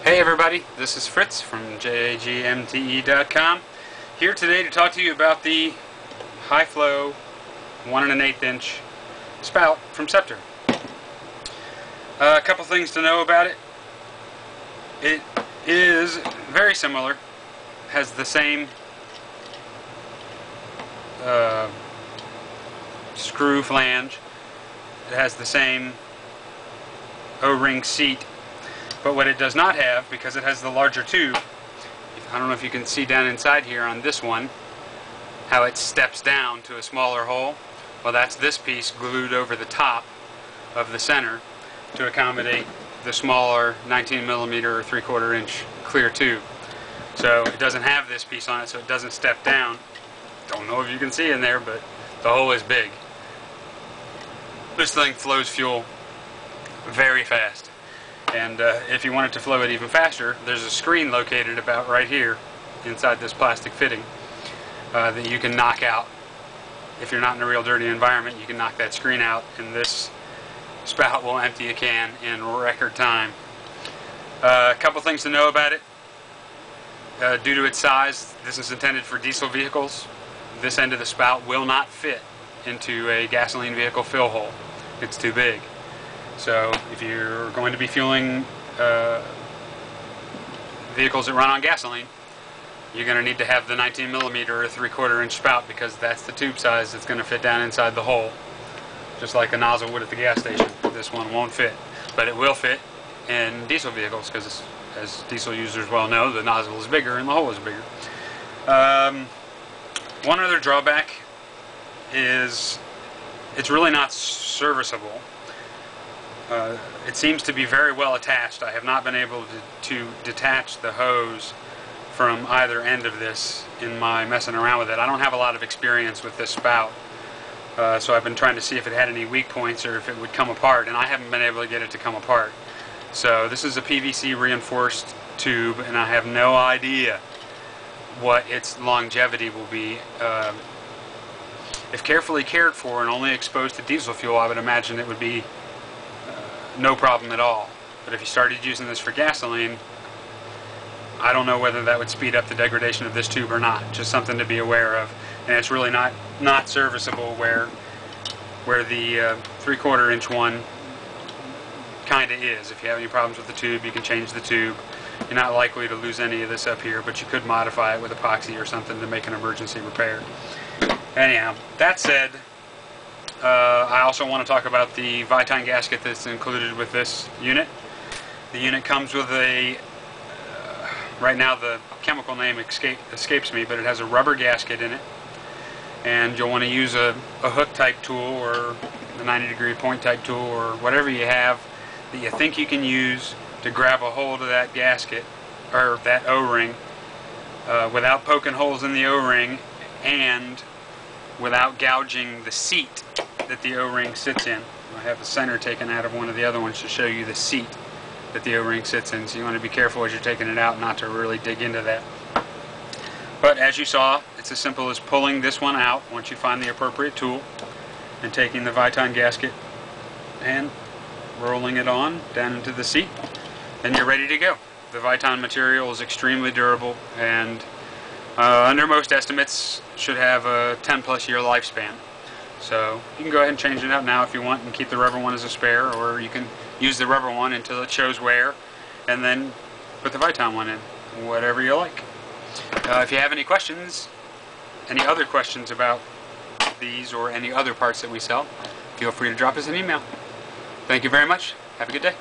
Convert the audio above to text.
Hey everybody, this is Fritz from jagmte.com, here today to talk to you about the high flow 1 1/8 inch spout from Scepter. A couple things to know about it. It is very similar, has the same screw flange, it has the same O-ring seat. But what it does not have, because it has the larger tube, I don't know if you can see down inside here on this one, how it steps down to a smaller hole. Well, that's this piece glued over the top of the center to accommodate the smaller 19mm or 3/4 inch clear tube. So it doesn't have this piece on it, so it doesn't step down. Don't know if you can see in there, but the hole is big. This thing flows fuel very fast. And if you want it to flow it even faster, there's a screen located about right here inside this plastic fitting that you can knock out. If you're not in a real dirty environment, you can knock that screen out and this spout will empty a can in record time. A couple things to know about it. Due to its size, this is intended for diesel vehicles. This end of the spout will not fit into a gasoline vehicle fill hole. It's too big. So if you're going to be fueling vehicles that run on gasoline, you're going to need to have the 19mm or 3/4 inch spout, because that's the tube size that's going to fit down inside the hole, just like a nozzle would at the gas station. This one won't fit, but it will fit in diesel vehicles, because as diesel users well know, the nozzle is bigger and the hole is bigger. One other drawback is it's really not serviceable. It seems to be very well attached. I have not been able to detach the hose from either end of this in my messing around with it. I don't have a lot of experience with this spout, so I've been trying to see if it had any weak points or if it would come apart, and I haven't been able to get it to come apart. So this is a PVC reinforced tube, and I have no idea what its longevity will be. If carefully cared for and only exposed to diesel fuel, I would imagine it would be no problem at all. But if you started using this for gasoline, I don't know whether that would speed up the degradation of this tube or not. Just something to be aware of. And it's really not serviceable where the 3/4 inch one kind of is. If you have any problems with the tube, you can change the tube. You're not likely to lose any of this up here, but you could modify it with epoxy or something to make an emergency repair. Anyhow, that said, I also want to talk about the Viton gasket that's included with this unit. The unit comes with a, right now the chemical name escapes me, but it has a rubber gasket in it. And you'll want to use a hook type tool or a 90-degree point type tool or whatever you have that you think you can use to grab a hold of that gasket or that O-ring without poking holes in the O-ring and without gouging the seat that the O-ring sits in. I have the center taken out of one of the other ones to show you the seat that the O-ring sits in, so you want to be careful as you're taking it out not to really dig into that. But as you saw, it's as simple as pulling this one out once you find the appropriate tool and taking the Viton gasket and rolling it on down into the seat. Then you're ready to go. The Viton material is extremely durable and under most estimates should have a 10+ year lifespan. So you can go ahead and change it out now if you want and keep the rubber one as a spare, or you can use the rubber one until it shows wear and then put the Viton one in, whatever you like. If you have any questions, any other questions about these or any other parts that we sell, feel free to drop us an email. Thank you very much. Have a good day.